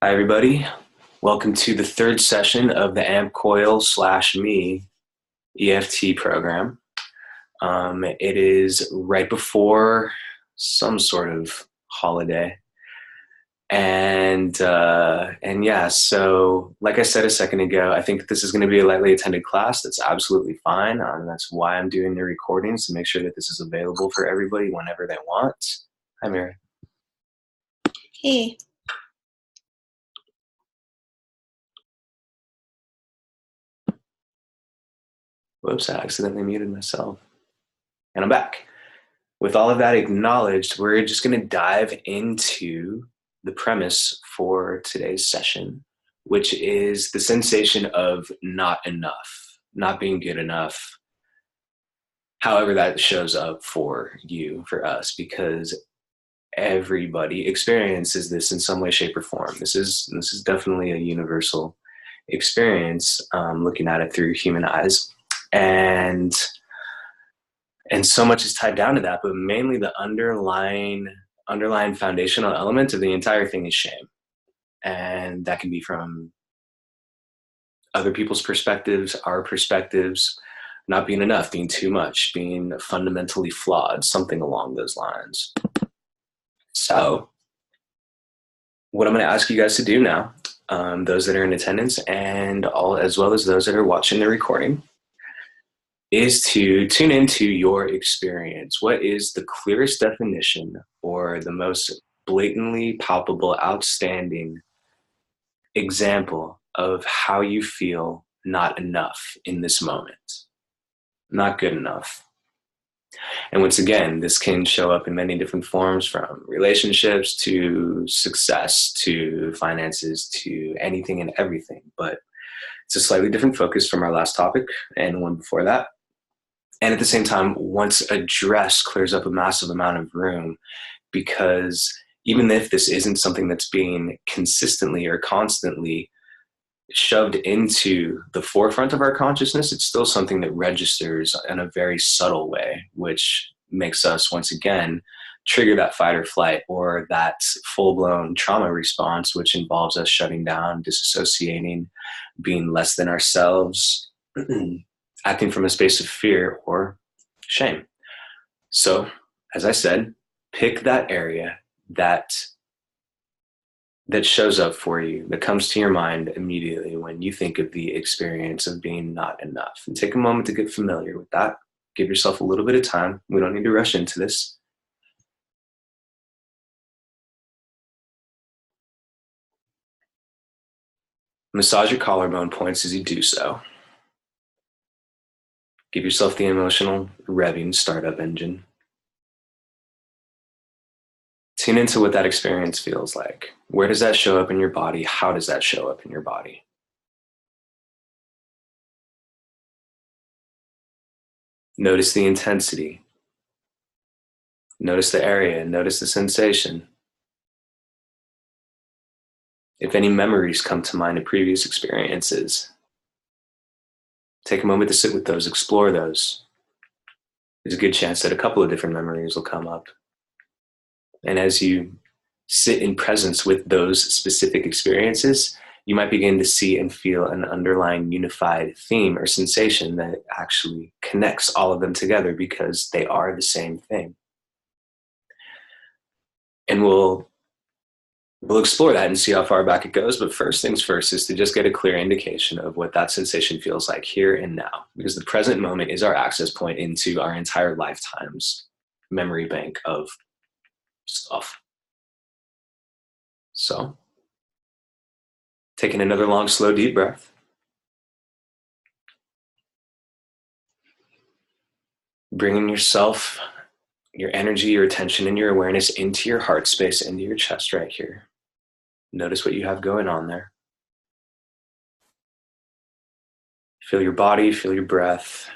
Hi, everybody. Welcome to the third session of the AmpCoil/Me EFT program. It is right before some sort of holiday, and yeah. So, like I said a second ago, I think this is going to be a lightly attended class. That's absolutely fine. That's why I'm doing the recordings to make sure that this is available for everybody whenever they want. Hi, Mary. Hey. Whoops! I accidentally muted myself, and I'm back. With all of that acknowledged, we're just going to dive into the premise for today's session, which is the sensation of not enough, not being good enough, however that shows up for you, for us, because everybody experiences this in some way, shape, or form. This is definitely a universal experience, looking at it through human eyes. And so much is tied down to that, but mainly the underlying foundational element of the entire thing is shame. And that can be from other people's perspectives, our perspectives, not being enough, being too much, being fundamentally flawed, something along those lines. So what I'm going to ask you guys to do now, those that are in attendance and all, as well as those that are watching the recording, is to tune into your experience. What is the clearest definition or the most blatantly palpable, outstanding example of how you feel not enough in this moment? Not good enough. And once again, this can show up in many different forms, from relationships to success to finances to anything and everything. But it's a slightly different focus from our last topic and one before that. And at the same time, once addressed, clears up a massive amount of room, because even if this isn't something that's being consistently or constantly shoved into the forefront of our consciousness, it's still something that registers in a very subtle way, which makes us, once again, trigger that fight or flight, or that full-blown trauma response, which involves us shutting down, disassociating, being less than ourselves, acting from a space of fear or shame. So, as I said, pick that area that shows up for you, that comes to your mind immediately when you think of the experience of being not enough. And take a moment to get familiar with that. Give yourself a little bit of time. We don't need to rush into this. Massage your collarbone points as you do so. Give yourself the emotional revving startup engine. Tune into what that experience feels like. Where does that show up in your body? How does that show up in your body? Notice the intensity. Notice the area. Notice the sensation. If any memories come to mind of previous experiences, take a moment to sit with those, explore those. There's a good chance that a couple of different memories will come up. And as you sit in presence with those specific experiences, you might begin to see and feel an underlying unified theme or sensation that actually connects all of them together, because they are the same thing. And we'll explore that and see how far back it goes. But first things first is to just get a clear indication of what that sensation feels like here and now, because the present moment is our access point into our entire lifetime's memory bank of stuff. So, taking another long, slow, deep breath. Bringing yourself, your energy, your attention, and your awareness into your heart space, into your chest right here. Notice what you have going on there. Feel your body, feel your breath.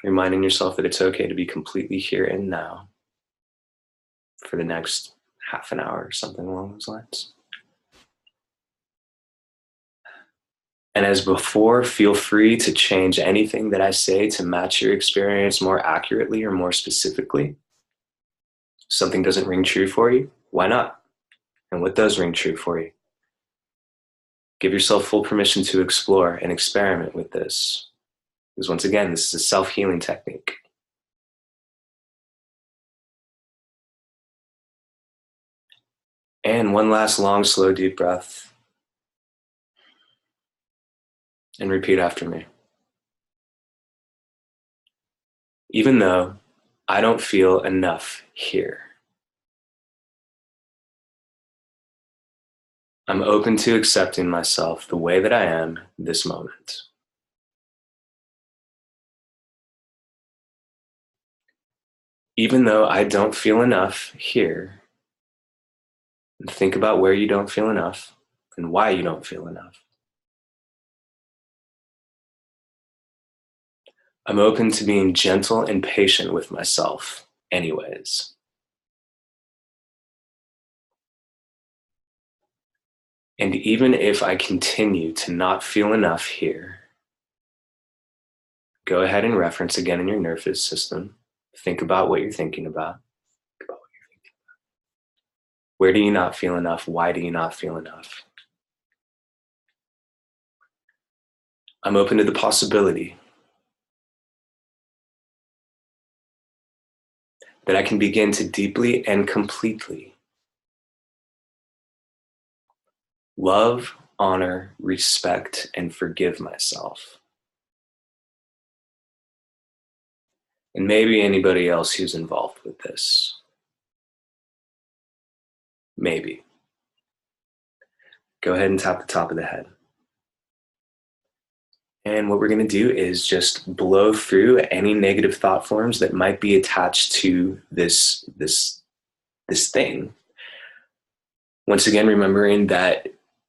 Reminding yourself that it's okay to be completely here and now for the next half an hour or something along those lines. And as before, feel free to change anything that I say to match your experience more accurately or more specifically. Something doesn't ring true for you? Why not? And what does ring true for you? Give yourself full permission to explore and experiment with this. Because once again, this is a self-healing technique. And one last long, slow, deep breath. And repeat after me. Even though I don't feel enough here, I'm open to accepting myself the way that I am this moment. Even though I don't feel enough here, and think about where you don't feel enough and why you don't feel enough. I'm open to being gentle and patient with myself anyways. And even if I continue to not feel enough here, go ahead and reference again in your nervous system. Think about what you're thinking about. Where do you not feel enough? Why do you not feel enough? I'm open to the possibility that I can begin to deeply and completely love, honor, respect, and forgive myself. And maybe anybody else who's involved with this. Maybe. Go ahead and tap the top of the head. And what we're going to do is just blow through any negative thought forms that might be attached to this thing. Once again, remembering that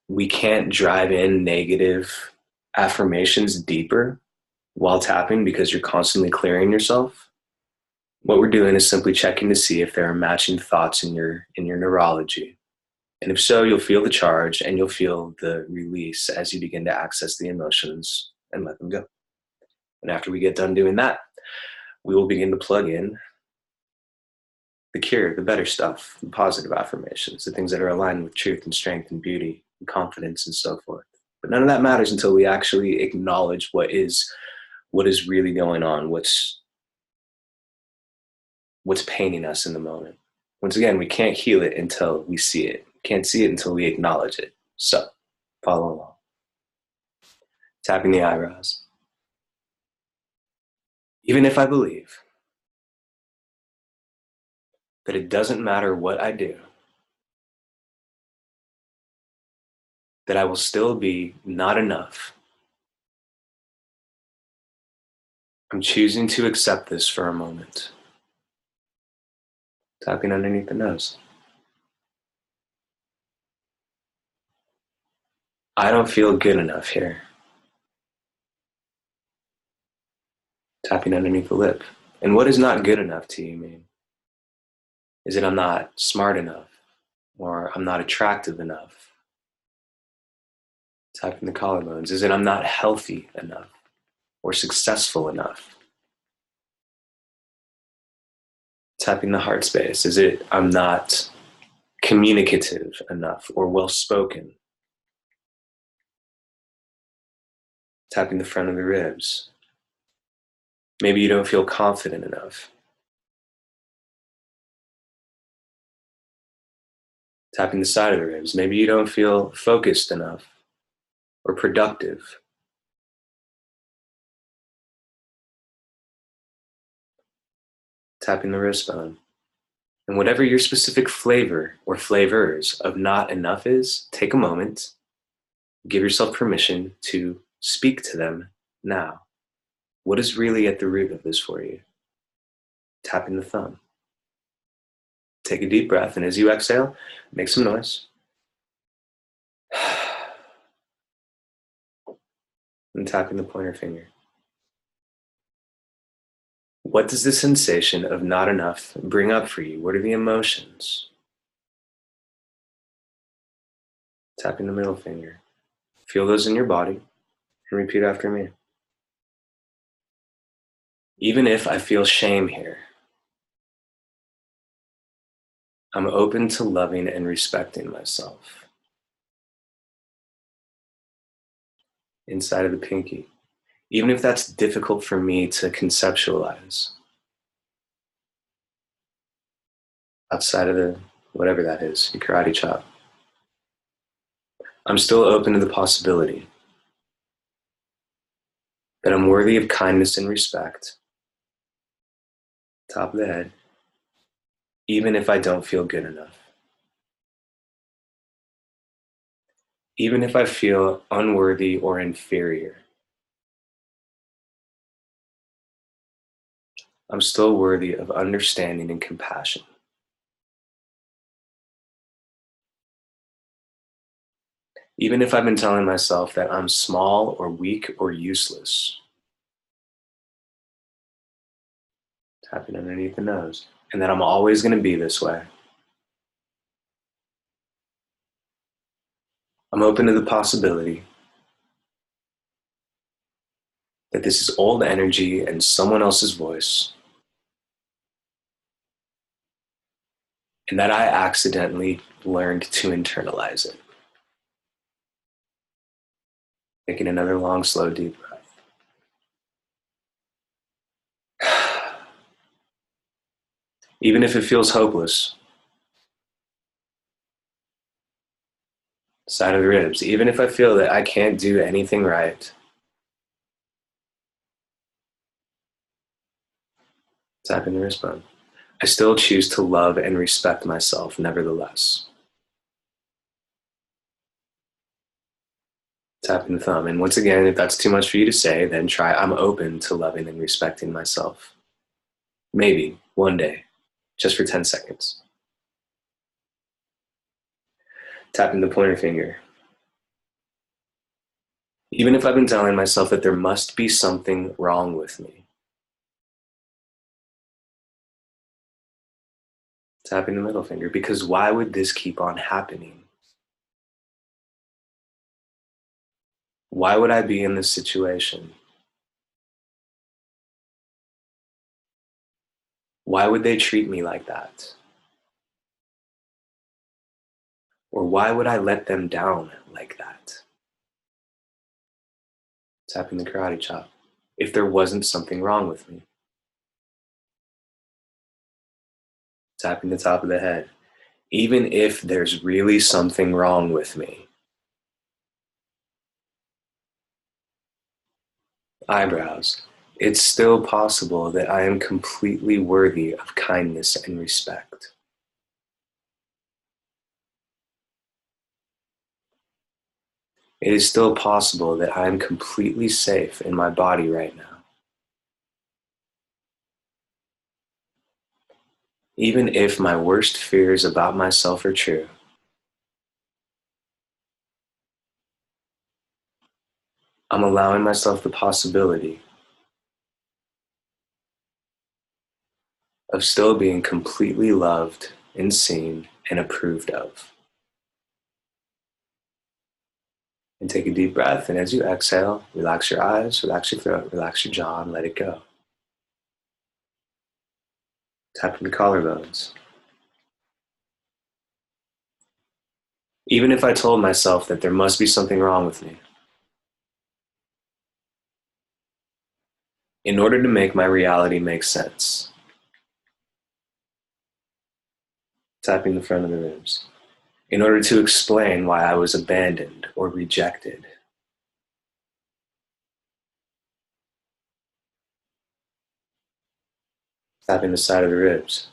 we can't drive in negative affirmations deeper while tapping because you're constantly clearing yourself. What we're doing is simply checking to see if there are matching thoughts in your neurology. And if so, you'll feel the charge and you'll feel the release as you begin to access the emotions and let them go. And after we get done doing that, we will begin to plug in the cure, the better stuff, the positive affirmations, the things that are aligned with truth and strength and beauty and confidence and so forth. But none of that matters until we actually acknowledge what is really going on, what's paining us in the moment. Once again, we can't heal it until we see it. We can't see it until we acknowledge it. So, follow along. Tapping the eyebrows. Even if I believe that it doesn't matter what I do, that I will still be not enough, I'm choosing to accept this for a moment. Tapping underneath the nose. I don't feel good enough here. Tapping underneath the lip. And what is not good enough to you mean? Is it I'm not smart enough? Or I'm not attractive enough? Tapping the collarbones. Is it I'm not healthy enough? Or successful enough? Tapping the heart space. Is it I'm not communicative enough or well-spoken? Tapping the front of the ribs. Maybe you don't feel confident enough. Tapping the side of the ribs. Maybe you don't feel focused enough or productive. Tapping the wrist bone. And whatever your specific flavor or flavors of not enough is, take a moment, give yourself permission to speak to them now. What is really at the root of this for you? Tapping the thumb. Take a deep breath, and as you exhale, make some noise. And tapping the pointer finger. What does the sensation of not enough bring up for you? What are the emotions? Tapping the middle finger. Feel those in your body and repeat after me. Even if I feel shame here, I'm open to loving and respecting myself. Inside of the pinky. Even if that's difficult for me to conceptualize. Outside of the, whatever that is, your karate chop. I'm still open to the possibility that I'm worthy of kindness and respect. Top of the head. Even if I don't feel good enough. Even if I feel unworthy or inferior. I'm still worthy of understanding and compassion. Even if I've been telling myself that I'm small or weak or useless. Tapping underneath the nose. And that I'm always going to be this way. I'm open to the possibility that this is old energy and someone else's voice. And that I accidentally learned to internalize it. Taking another long, slow, deep breath. Even if it feels hopeless. Side of the ribs. Even if I feel that I can't do anything right. Tapping the wrist bone. I still choose to love and respect myself, nevertheless. Tapping the thumb. And once again, if that's too much for you to say, then try, I'm open to loving and respecting myself. Maybe one day, just for 10 seconds. Tapping the pointer finger. Even if I've been telling myself that there must be something wrong with me. Tapping the middle finger, because why would this keep on happening? Why would I be in this situation? Why would they treat me like that? Or why would I let them down like that? Tapping the karate chop. If there wasn't something wrong with me. Tapping the top of the head. Even if there's really something wrong with me. Eyebrows. It's still possible that I am completely worthy of kindness and respect. It is still possible that I am completely safe in my body right now. Even if my worst fears about myself are true. I'm allowing myself the possibility of still being completely loved and seen and approved of. And take a deep breath, and as you exhale, relax your eyes, relax your throat, relax your jaw, and let it go. Tapping the collarbones. Even if I told myself that there must be something wrong with me, in order to make my reality make sense. Tapping the front of the ribs. In order to explain why I was abandoned or rejected. Tapping the side of the ribs.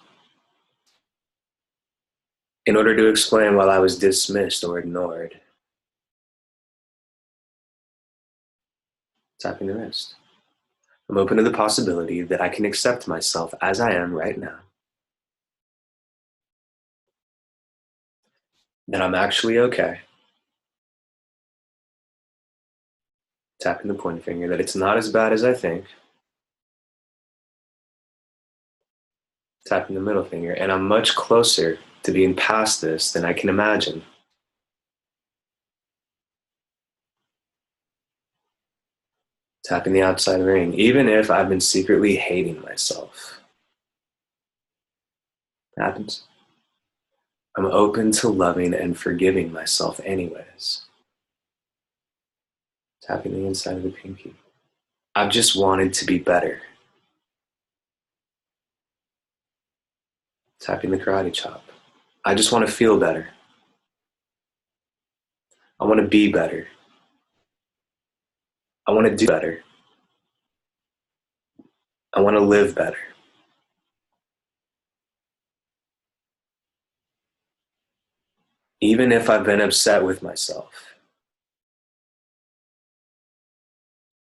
In order to explain why I was dismissed or ignored. Tapping the wrist. I'm open to the possibility that I can accept myself as I am right now. That I'm actually okay. Tapping the pointer finger, that it's not as bad as I think. Tapping the middle finger, and I'm much closer to being past this than I can imagine. Tapping the outside ring, even if I've been secretly hating myself. Happens. I'm open to loving and forgiving myself anyways. Tapping the inside of the pinky. I've just wanted to be better. Tapping the karate chop. I just want to feel better. I want to be better. I want to do better. I want to live better. Even if I've been upset with myself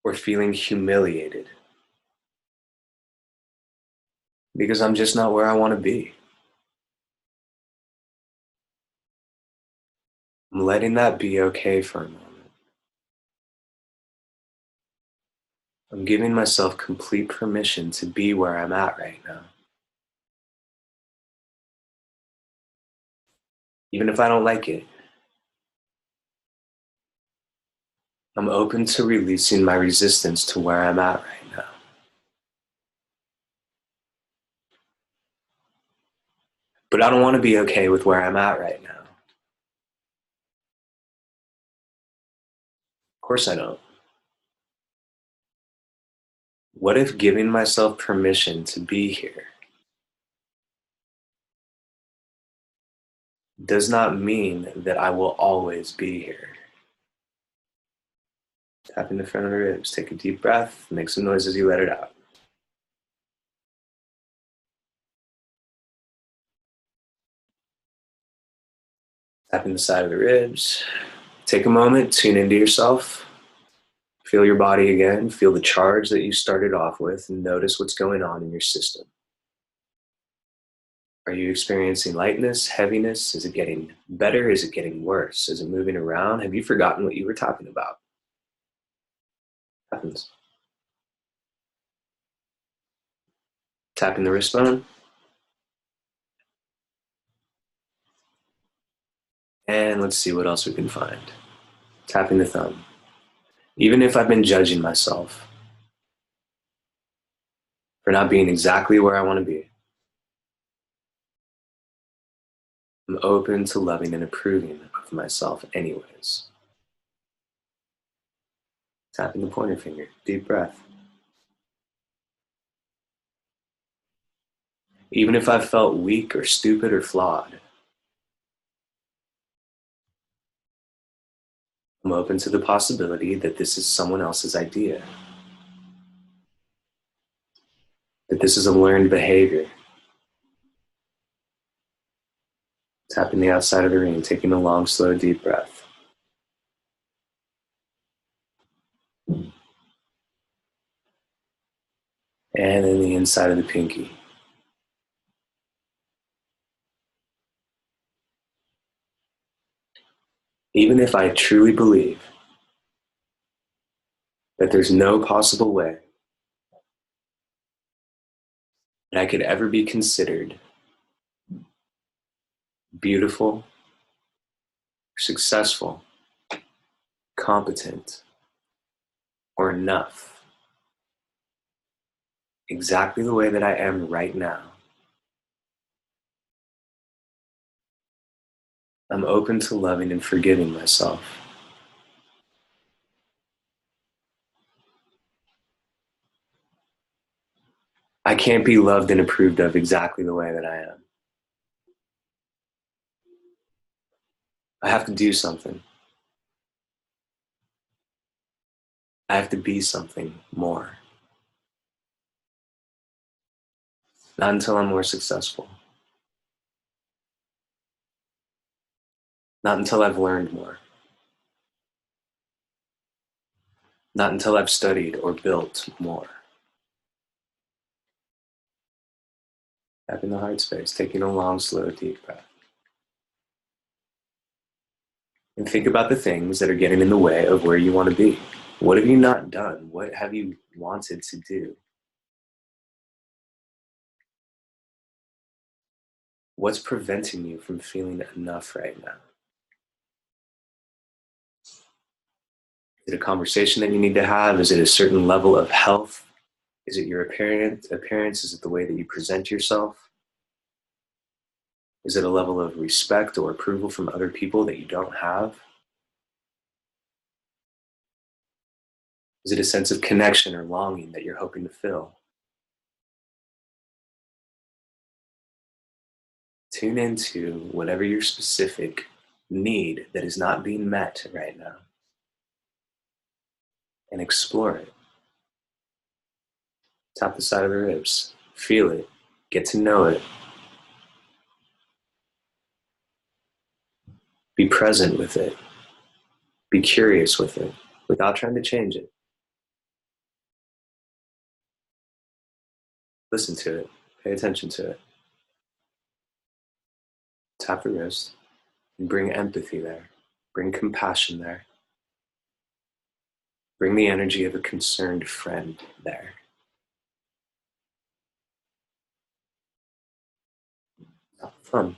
or feeling humiliated because I'm just not where I want to be. I'm letting that be okay for a moment. I'm giving myself complete permission to be where I'm at right now. Even if I don't like it, I'm open to releasing my resistance to where I'm at right now. But I don't want to be okay with where I'm at right now. Of course I don't. What if giving myself permission to be here does not mean that I will always be here? Tap in the front of the ribs, take a deep breath, make some noise as you let it out. Tap in the side of the ribs. Take a moment, tune into yourself. Feel your body again, feel the charge that you started off with, and notice what's going on in your system. Are you experiencing lightness, heaviness? Is it getting better? Is it getting worse? Is it moving around? Have you forgotten what you were talking about? Happens. Tapping the wrist bone. And let's see what else we can find. Tapping the thumb. Even if I've been judging myself for not being exactly where I want to be, I'm open to loving and approving of myself anyways. Tapping the pointer finger. Deep breath. Even if I felt weak or stupid or flawed, I'm open to the possibility that this is someone else's idea, that this is a learned behavior. Tapping the outside of the ring, taking a long, slow, deep breath. And then the inside of the pinky. Even if I truly believe that there's no possible way that I could ever be considered beautiful, successful, competent, or enough, exactly the way that I am right now, I'm open to loving and forgiving myself. I can't be loved and approved of exactly the way that I am. I have to do something. I have to be something more. Not until I'm more successful. Not until I've learned more. Not until I've studied or built more. Back in the heart space, taking a long, slow, deep breath. And think about the things that are getting in the way of where you want to be. What have you not done? What have you wanted to do? What's preventing you from feeling enough right now? Is it a conversation that you need to have? Is it a certain level of health? Is it your appearance? Is it the way that you present yourself? Is it a level of respect or approval from other people that you don't have? Is it a sense of connection or longing that you're hoping to fill? Tune into whatever your specific need that is not being met right now and explore it. Tap the side of the ribs, feel it, get to know it, be present with it, be curious with it without trying to change it. Listen to it, pay attention to it. Tap the wrist and bring empathy there, bring compassion there, bring the energy of a concerned friend there. Fun.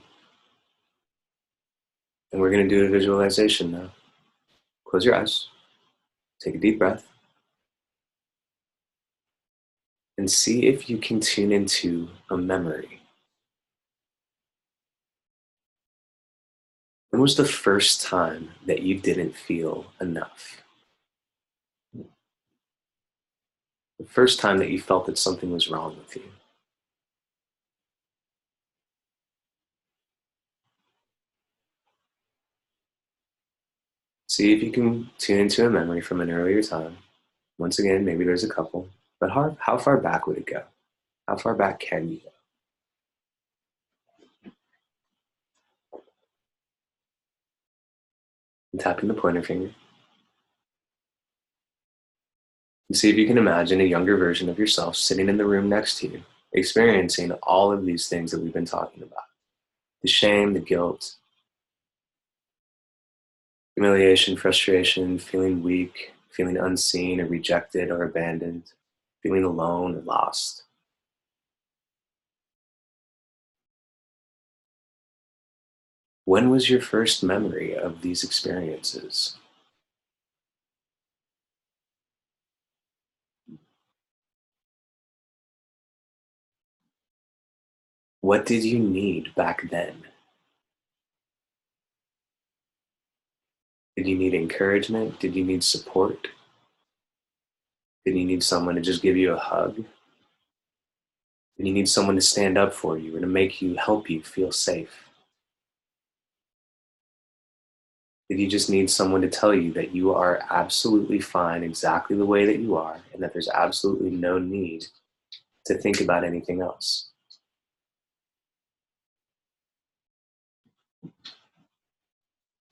And we're going to do a visualization now. Close your eyes, take a deep breath, and see if you can tune into a memory. When was the first time that you didn't feel enough? The first time that you felt that something was wrong with you? See if you can tune into a memory from an earlier time. Once again, maybe there's a couple, but how far back would it go? How far back can you go? And tapping the pointer finger. And see if you can imagine a younger version of yourself sitting in the room next to you, experiencing all of these things that we've been talking about. The shame, the guilt, humiliation, frustration, feeling weak, feeling unseen or rejected or abandoned, feeling alone or lost. When was your first memory of these experiences? What did you need back then? Did you need encouragement? Did you need support? Did you need someone to just give you a hug? Did you need someone to stand up for you or to help you feel safe? Did you just need someone to tell you that you are absolutely fine exactly the way that you are and that there's absolutely no need to think about anything else?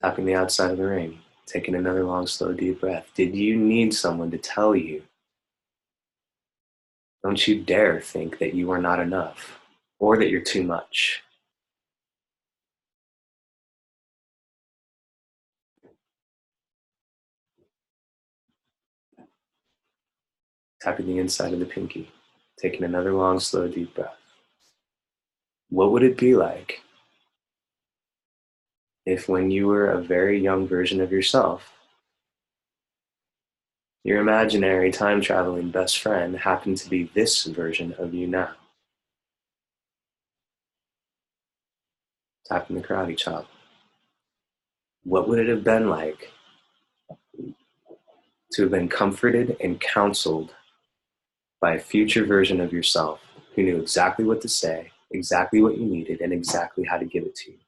Tapping the outside of the ring, taking another long, slow, deep breath. Did you need someone to tell you, don't you dare think that you are not enough or that you're too much? Tapping the inside of the pinky, taking another long, slow, deep breath. What would it be like if, when you were a very young version of yourself, your imaginary time traveling best friend happened to be this version of you now? Tapping the karate chop. What would it have been like to have been comforted and counseled by a future version of yourself who knew exactly what to say, exactly what you needed, and exactly how to give it to you?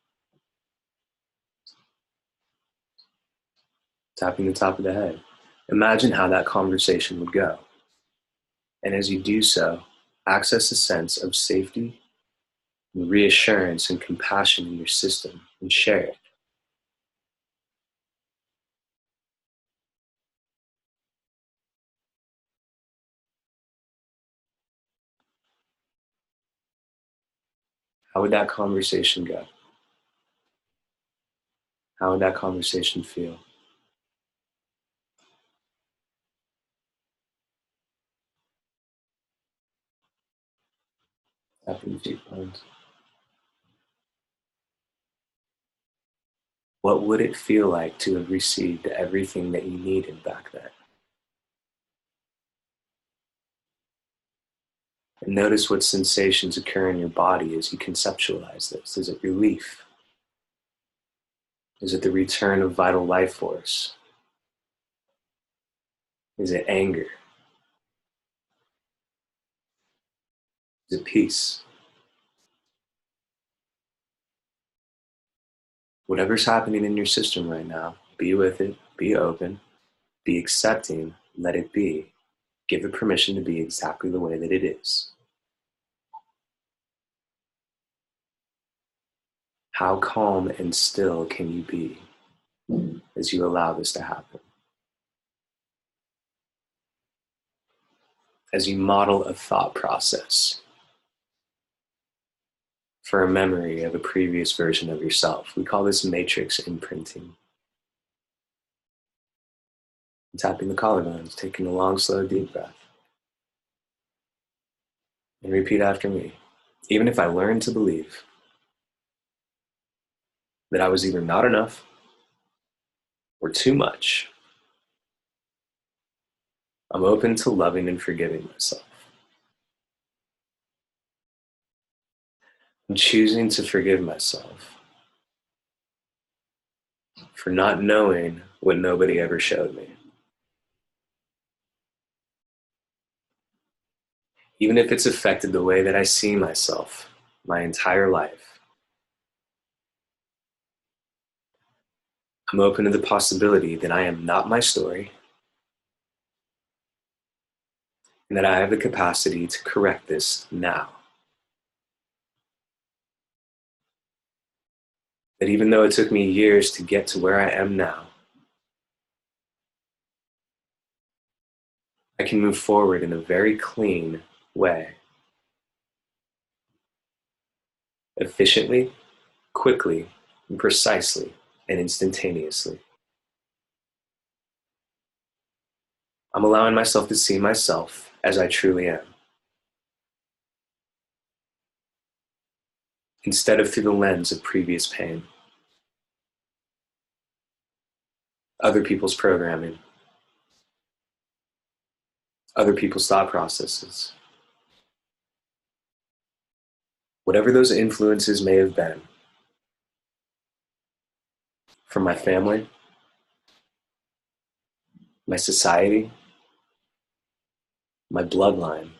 Tapping the top of the head. Imagine how that conversation would go. And as you do so, access a sense of safety, and reassurance, and compassion in your system, and share it. How would that conversation go? How would that conversation feel? Tapping the cheekbones. What would it feel like to have received everything that you needed back then? And notice what sensations occur in your body as you conceptualize this. Is it relief? Is it the return of vital life force? Is it anger? Is it peace? Whatever's happening in your system right now, be with it, be open, be accepting, let it be. Give it permission to be exactly the way that it is. How calm and still can you be as you allow this to happen? As you model a thought process for a memory of a previous version of yourself. We call this matrix imprinting. Tapping the collarbones, taking a long, slow, deep breath. And repeat after me. Even if I learned to believe that I was either not enough or too much, I'm open to loving and forgiving myself. I'm choosing to forgive myself for not knowing what nobody ever showed me. Even if it's affected the way that I see myself my entire life, I'm open to the possibility that I am not my story and that I have the capacity to correct this now. That even though it took me years to get to where I am now, I can move forward in a very clean way. Efficiently, quickly, and precisely, and instantaneously. I'm allowing myself to see myself as I truly am, instead of through the lens of previous pain, other people's programming, other people's thought processes. Whatever those influences may have been, from my family, my society, my bloodline.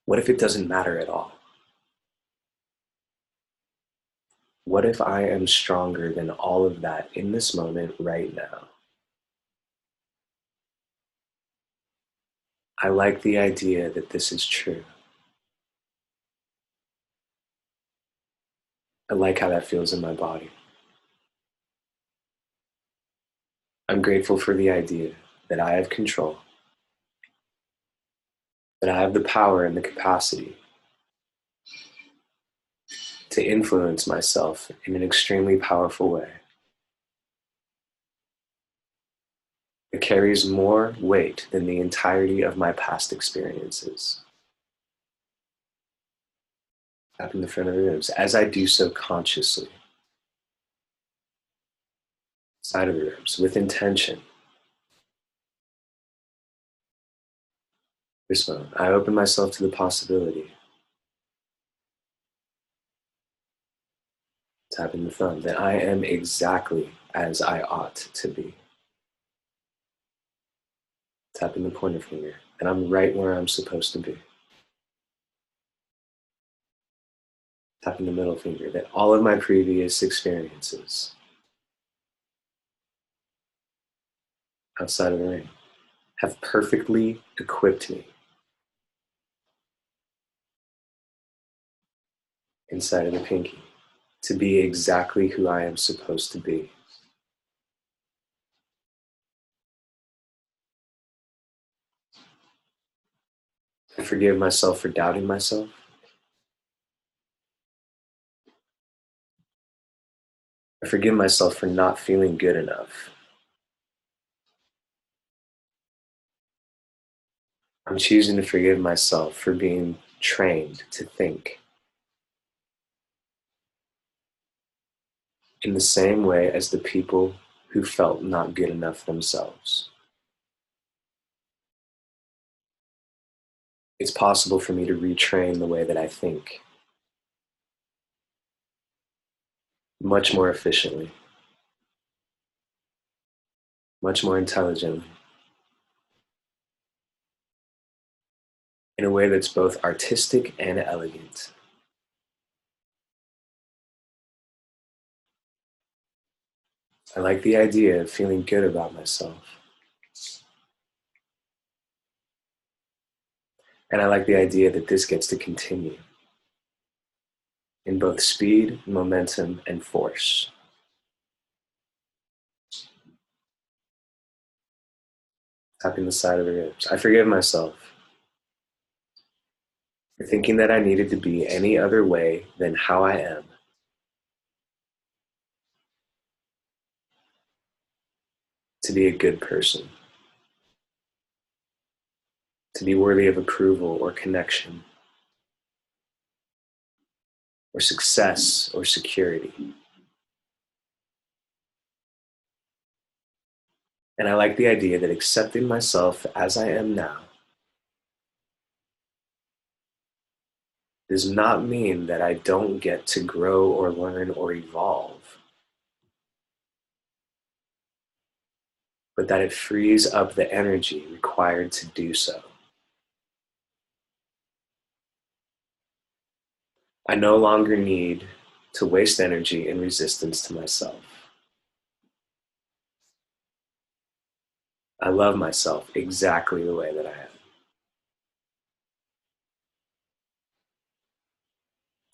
What if it doesn't matter at all? What if I am stronger than all of that in this moment right now? I like the idea that this is true. I like how that feels in my body. I'm grateful for the idea that I have control, that I have the power and the capacity to influence myself in an extremely powerful way. It carries more weight than the entirety of my past experiences. Tapping the front of the ribs as I do so consciously. Side of the ribs with intention. This one, I open myself to the possibility. Tapping the thumb, that I am exactly as I ought to be. Tapping the pointer finger, and I'm right where I'm supposed to be. Tapping the middle finger, that all of my previous experiences outside of the ring have perfectly equipped me inside of the pinky to be exactly who I am supposed to be. I forgive myself for doubting myself. I forgive myself for not feeling good enough. I'm choosing to forgive myself for being trained to think in the same way as the people who felt not good enough themselves. it's possible for me to retrain the way that I think much more efficiently, much more intelligently, in a way that's both artistic and elegant. I like the idea of feeling good about myself. And I like the idea that this gets to continue in both speed, momentum, and force. Tapping the side of the ribs. I forgive myself for thinking that I needed to be any other way than how I am to be a good person, to be worthy of approval or connection, or success or security. And I like the idea that accepting myself as I am now does not mean that I don't get to grow or learn or evolve, but that it frees up the energy required to do so. I no longer need to waste energy in resistance to myself. I love myself exactly the way that I am.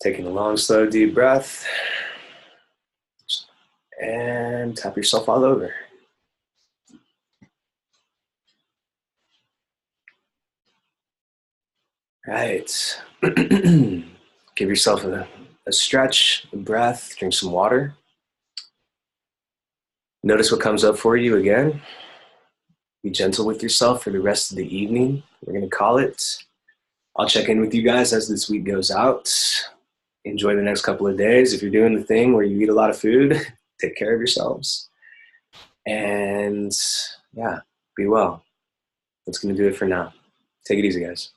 Taking a long, slow, deep breath, and tap yourself all over. Right. Give yourself a stretch, a breath, drink some water. Notice what comes up for you again. Be gentle with yourself for the rest of the evening. We're going to call it. I'll check in with you guys as this week goes out. Enjoy the next couple of days. If you're doing the thing where you eat a lot of food, take care of yourselves. And yeah, be well. That's going to do it for now. Take it easy, guys.